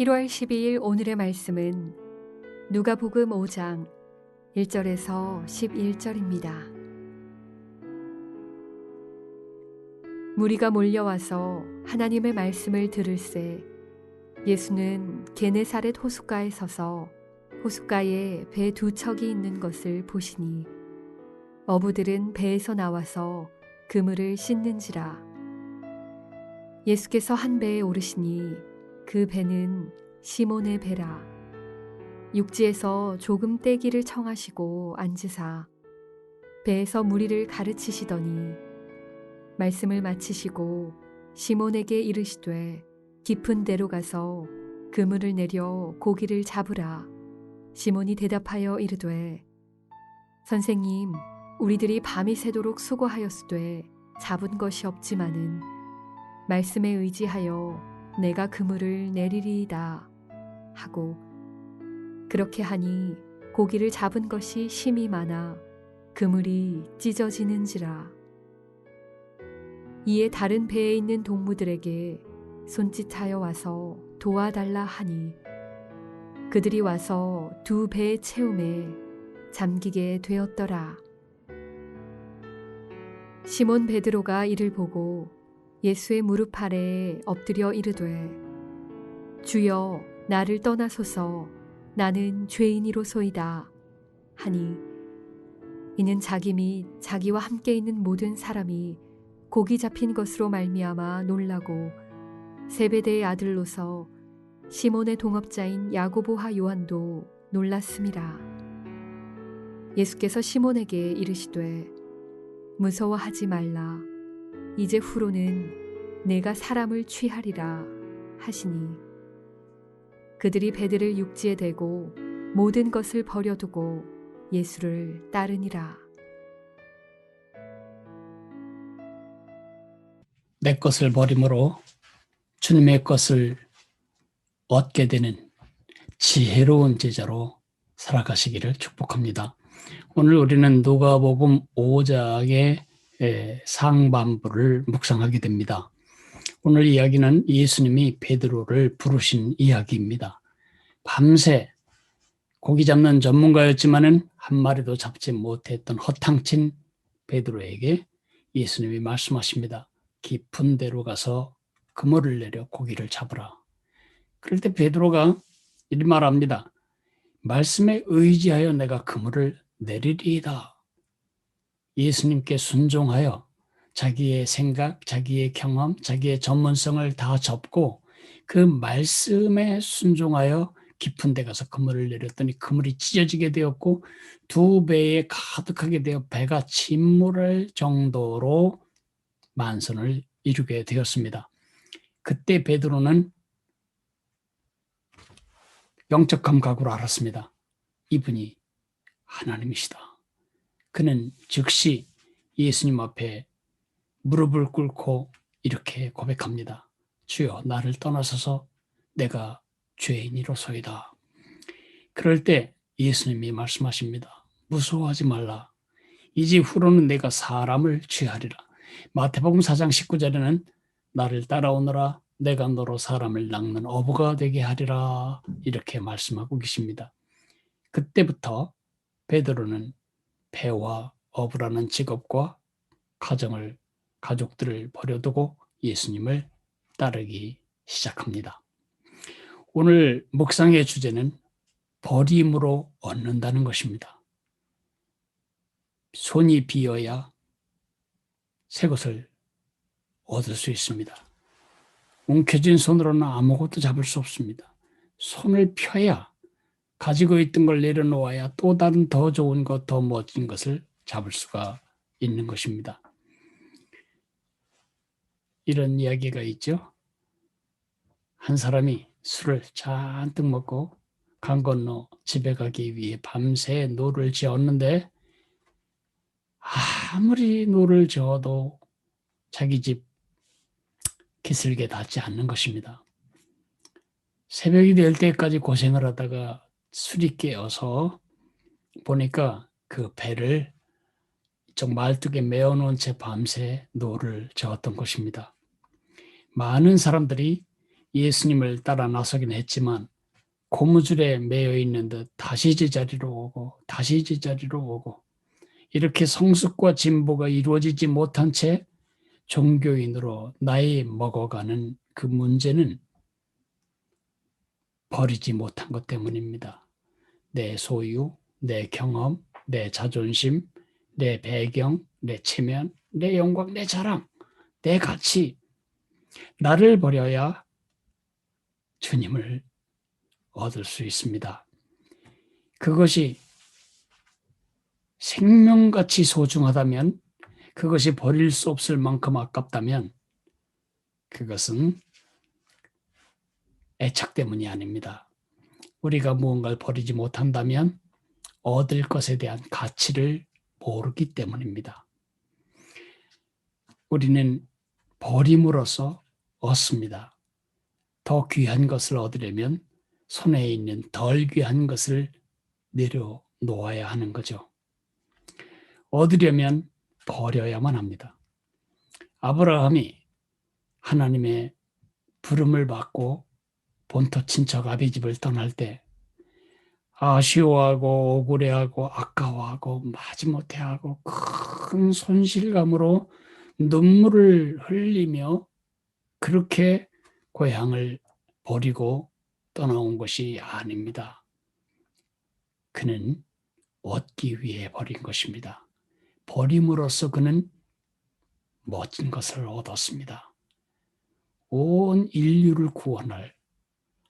1월 12일 오늘의 말씀은 누가복음 5장 1절에서 11절입니다. 무리가 몰려와서 하나님의 말씀을 들을새 예수는 게네사렛 호숫가에 서서 호숫가에 배 두 척이 있는 것을 보시니 어부들은 배에서 나와서 그물을 씻는지라. 예수께서 한 배에 오르시니 그 배는 시몬의 배라. 육지에서 조금 떼기를 청하시고 앉으사 배에서 무리를 가르치시더니 말씀을 마치시고 시몬에게 이르시되 깊은 데로 가서 그물을 내려 고기를 잡으라. 시몬이 대답하여 이르되 선생님, 우리들이 밤이 새도록 수고하였으되 잡은 것이 없지만은 말씀에 의지하여 내가 그물을 내리리이다 하고 그렇게 하니 고기를 잡은 것이 심히 많아 그물이 찢어지는지라. 이에 다른 배에 있는 동무들에게 손짓하여 와서 도와달라 하니 그들이 와서 두 배의 채움에 잠기게 되었더라. 시몬 베드로가 이를 보고 예수의 무릎 아래에 엎드려 이르되 주여 나를 떠나소서 나는 죄인이로소이다 하니 이는 자기 및 자기와 함께 있는 모든 사람이 고기 잡힌 것으로 말미암아 놀라고 세베대의 아들로서 시몬의 동업자인 야고보와 요한도 놀랐음이라. 예수께서 시몬에게 이르시되 무서워하지 말라. 이제 후로는 내가 사람을 취하리라 하시니 그들이 배들을 육지에 대고 모든 것을 버려두고 예수를 따르니라. 내 것을 버림으로 주님의 것을 얻게 되는 지혜로운 제자로 살아가시기를 축복합니다. 오늘 우리는 누가복음 5장의 상반부를 묵상하게 됩니다. 오늘 이야기는 예수님이 베드로를 부르신 이야기입니다. 밤새 고기 잡는 전문가였지만은 한 마리도 잡지 못했던 허탕친 베드로에게 예수님이 말씀하십니다. 깊은 데로 가서 그물을 내려 고기를 잡으라. 그럴 때 베드로가 이렇게 말합니다. 말씀에 의지하여 내가 그물을 내리리이다. 예수님께 순종하여 자기의 생각, 자기의 경험, 자기의 전문성을 다 접고 그 말씀에 순종하여 깊은 데 가서 그물을 내렸더니 그물이 찢어지게 되었고 두 배에 가득하게 되어 배가 침몰할 정도로 만선을 이루게 되었습니다. 그때 베드로는 영적 감각으로 알았습니다. 이분이 하나님이시다. 그는 즉시 예수님 앞에 무릎을 꿇고 이렇게 고백합니다. 주여 나를 떠나서서 내가 죄인이로소이다. 그럴 때 예수님이 말씀하십니다. 무서워하지 말라. 이제 후로는 내가 사람을 취하리라. 마태복음 4장 19절에는 나를 따라오너라 내가 너로 사람을 낚는 어부가 되게 하리라 이렇게 말씀하고 계십니다. 그때부터 베드로는 배와 어부라는 직업과 가족들을 버려두고 예수님을 따르기 시작합니다. 오늘 묵상의 주제는 버림으로 얻는다는 것입니다. 손이 비어야 새 것을 얻을 수 있습니다. 움켜쥔 손으로는 아무것도 잡을 수 없습니다. 손을 펴야 가지고 있던 걸 내려놓아야 또 다른 더 좋은 것, 더 멋진 것을 잡을 수가 있는 것입니다. 이런 이야기가 있죠. 한 사람이 술을 잔뜩 먹고 강 건너 집에 가기 위해 밤새 노를 지었는데 아무리 노를 저어도 자기 집 기슭에 닿지 않는 것입니다. 새벽이 될 때까지 고생을 하다가 술이 깨어서 보니까 그 배를 이쪽 말뚝에 메어놓은 채 밤새 노를 저었던 것입니다. 많은 사람들이 예수님을 따라 나서긴 했지만 고무줄에 매여 있는 듯 다시 제자리로 오고 다시 제자리로 오고 이렇게 성숙과 진보가 이루어지지 못한 채 종교인으로 나이 먹어가는 그 문제는 버리지 못한 것 때문입니다. 내 소유, 내 경험, 내 자존심, 내 배경, 내 체면, 내 영광, 내 자랑, 내 가치, 나를 버려야 주님을 얻을 수 있습니다. 그것이 생명같이 소중하다면, 그것이 버릴 수 없을 만큼 아깝다면 그것은 애착 때문이 아닙니다. 우리가 무언가를 버리지 못한다면 얻을 것에 대한 가치를 모르기 때문입니다. 우리는 버림으로써 얻습니다. 더 귀한 것을 얻으려면 손에 있는 덜 귀한 것을 내려놓아야 하는 거죠. 얻으려면 버려야만 합니다. 아브라함이 하나님의 부름을 받고 본토 친척 아비집을 떠날 때 아쉬워하고 억울해하고 아까워하고 마지못해하고 큰 손실감으로 눈물을 흘리며 그렇게 고향을 버리고 떠나온 것이 아닙니다. 그는 얻기 위해 버린 것입니다. 버림으로써 그는 멋진 것을 얻었습니다. 온 인류를 구원할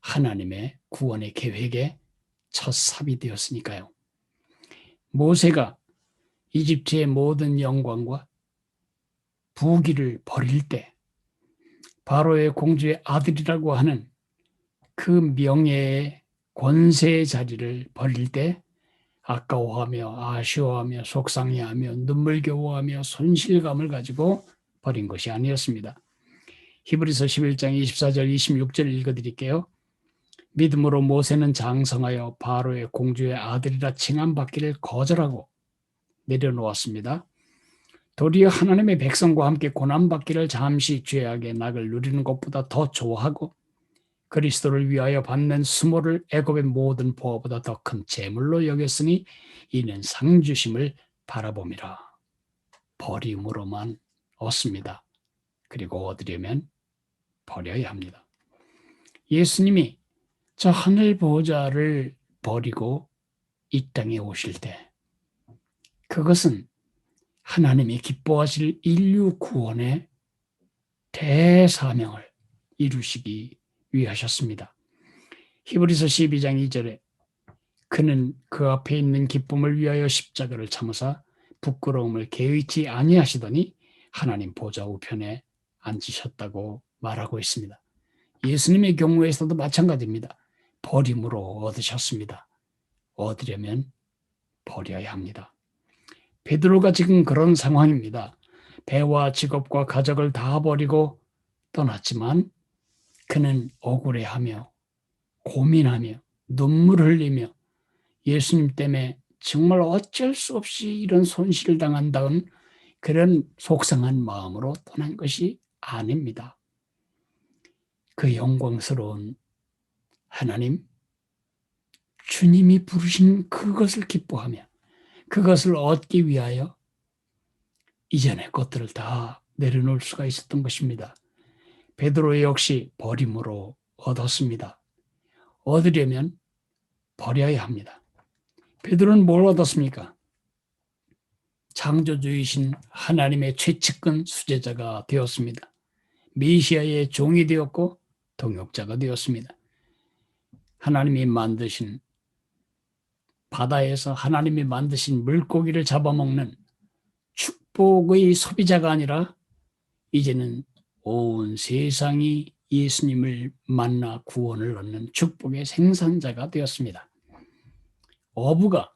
하나님의 구원의 계획의 첫 삽이 되었으니까요. 모세가 이집트의 모든 영광과 부귀를 버릴 때 바로의 공주의 아들이라고 하는 그 명예의 권세의 자리를 버릴 때 아까워하며 아쉬워하며 속상해하며 눈물겨워하며 손실감을 가지고 버린 것이 아니었습니다. 히브리서 11장 24절 26절 읽어드릴게요. 믿음으로 모세는 장성하여 바로의 공주의 아들이라 칭함받기를 거절하고 내려놓았습니다. 도리어 하나님의 백성과 함께 고난받기를 잠시 죄악의 낙을 누리는 것보다 더 좋아하고 그리스도를 위하여 받는 수모를 애굽의 모든 보화보다 더 큰 재물로 여겼으니 이는 상주심을 바라봄이라. 버림으로만 얻습니다. 그리고 얻으려면 버려야 합니다. 예수님이 저 하늘 보좌를 버리고 이 땅에 오실 때 그것은 하나님이 기뻐하실 인류 구원의 대사명을 이루시기 위하셨습니다. 히브리서 12장 2절에 그는 그 앞에 있는 기쁨을 위하여 십자가를 참으사 부끄러움을 개의치 아니하시더니 하나님 보좌 우편에 앉으셨다고 말하고 있습니다. 예수님의 경우에서도 마찬가지입니다. 버림으로 얻으셨습니다. 얻으려면 버려야 합니다. 베드로가 지금 그런 상황입니다. 배와 직업과 가족을 다 버리고 떠났지만 그는 억울해하며 고민하며 눈물 흘리며 예수님 때문에 정말 어쩔 수 없이 이런 손실을 당한다는 그런 속상한 마음으로 떠난 것이 아닙니다. 그 영광스러운 하나님, 주님이 부르신 그것을 기뻐하며 그것을 얻기 위하여 이전의 것들을 다 내려놓을 수가 있었던 것입니다. 베드로 역시 버림으로 얻었습니다. 얻으려면 버려야 합니다. 베드로는 뭘 얻었습니까? 창조주이신 하나님의 최측근 수제자가 되었습니다. 메시아의 종이 되었고 동역자가 되었습니다. 하나님이 만드신 바다에서 하나님이 만드신 물고기를 잡아먹는 축복의 소비자가 아니라 이제는 온 세상이 예수님을 만나 구원을 얻는 축복의 생산자가 되었습니다. 어부가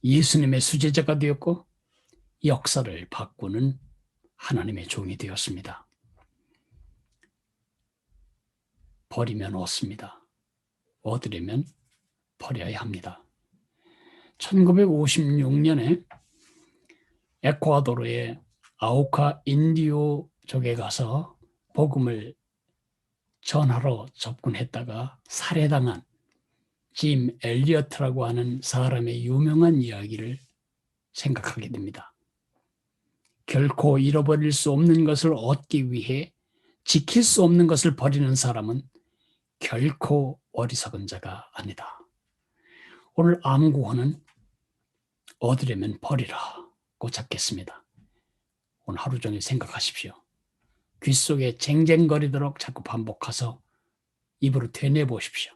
예수님의 수제자가 되었고 역사를 바꾸는 하나님의 종이 되었습니다. 버리면 얻습니다. 얻으려면 버려야 합니다. 1956년에 에콰도르의 아우카 인디오족에 가서 복음을 전화로 접근했다가 살해당한 짐 엘리어트라고 하는 사람의 유명한 이야기를 생각하게 됩니다. 결코 잃어버릴 수 없는 것을 얻기 위해 지킬 수 없는 것을 버리는 사람은 결코 어리석은 자가 아니다. 오늘 암구호는 얻으려면 버리라고 잡겠습니다. 오늘 하루 종일 생각하십시오. 귀 속에 쟁쟁거리도록 자꾸 반복해서 입으로 되뇌보십시오.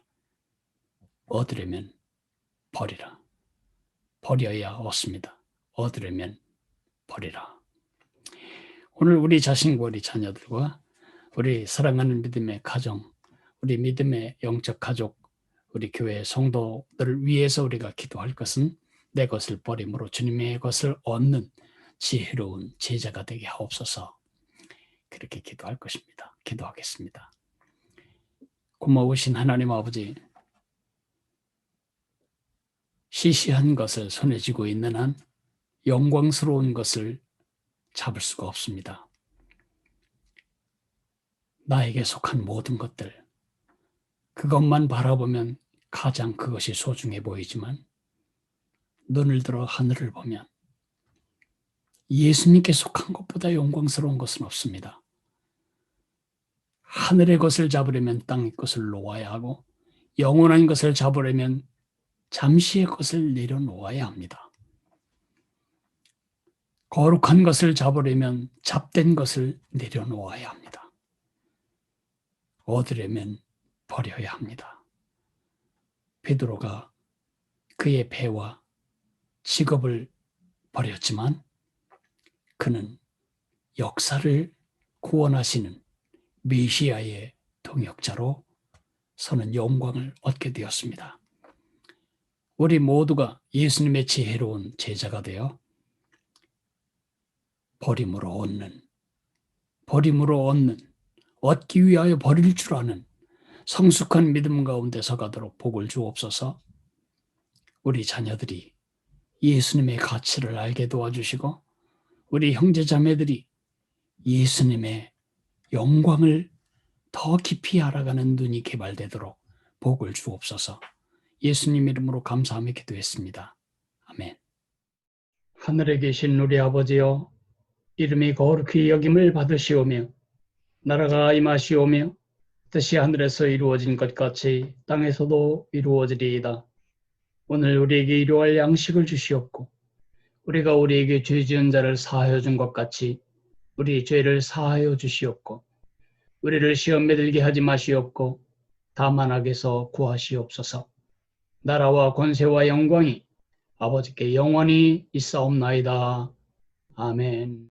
얻으려면 버리라. 버려야 얻습니다. 얻으려면 버리라. 오늘 우리 자신과 우리 자녀들과 우리 사랑하는 믿음의 가정, 우리 믿음의 영적 가족, 우리 교회 성도들을 위해서 우리가 기도할 것은 내 것을 버림으로 주님의 것을 얻는 지혜로운 제자가 되게 하옵소서. 그렇게 기도할 것입니다. 기도하겠습니다. 고마우신 하나님 아버지, 시시한 것을 손에 쥐고 있는 한 영광스러운 것을 잡을 수가 없습니다. 나에게 속한 모든 것들, 그것만 바라보면 가장 그것이 소중해 보이지만 눈을 들어 하늘을 보면 예수님께 속한 것보다 영광스러운 것은 없습니다. 하늘의 것을 잡으려면 땅의 것을 놓아야 하고 영원한 것을 잡으려면 잠시의 것을 내려놓아야 합니다. 거룩한 것을 잡으려면 잡된 것을 내려놓아야 합니다. 얻으려면 버려야 합니다. 베드로가 그의 배와 직업을 버렸지만 그는 역사를 구원하시는 메시아의 동역자로 서는 영광을 얻게 되었습니다. 우리 모두가 예수님의 지혜로운 제자가 되어 버림으로 얻는, 얻기 위하여 버릴 줄 아는 성숙한 믿음 가운데 서가도록 복을 주옵소서. 우리 자녀들이 예수님의 가치를 알게 도와주시고 우리 형제 자매들이 예수님의 영광을 더 깊이 알아가는 눈이 개발되도록 복을 주옵소서. 예수님 이름으로 감사하며 기도했습니다. 아멘. 하늘에 계신 우리 아버지여, 이름이 거룩히 여김을 받으시오며 나라가 임하시오며 뜻이 하늘에서 이루어진 것 같이 땅에서도 이루어지리이다. 오늘 우리에게 일용할 양식을 주시옵고 우리가 우리에게 죄 지은 자를 사하여 준 것 같이 우리 죄를 사하여 주시옵고 우리를 시험에 들게 하지 마시옵고 다만 악에서 구하시옵소서. 나라와 권세와 영광이 아버지께 영원히 있사옵나이다. 아멘.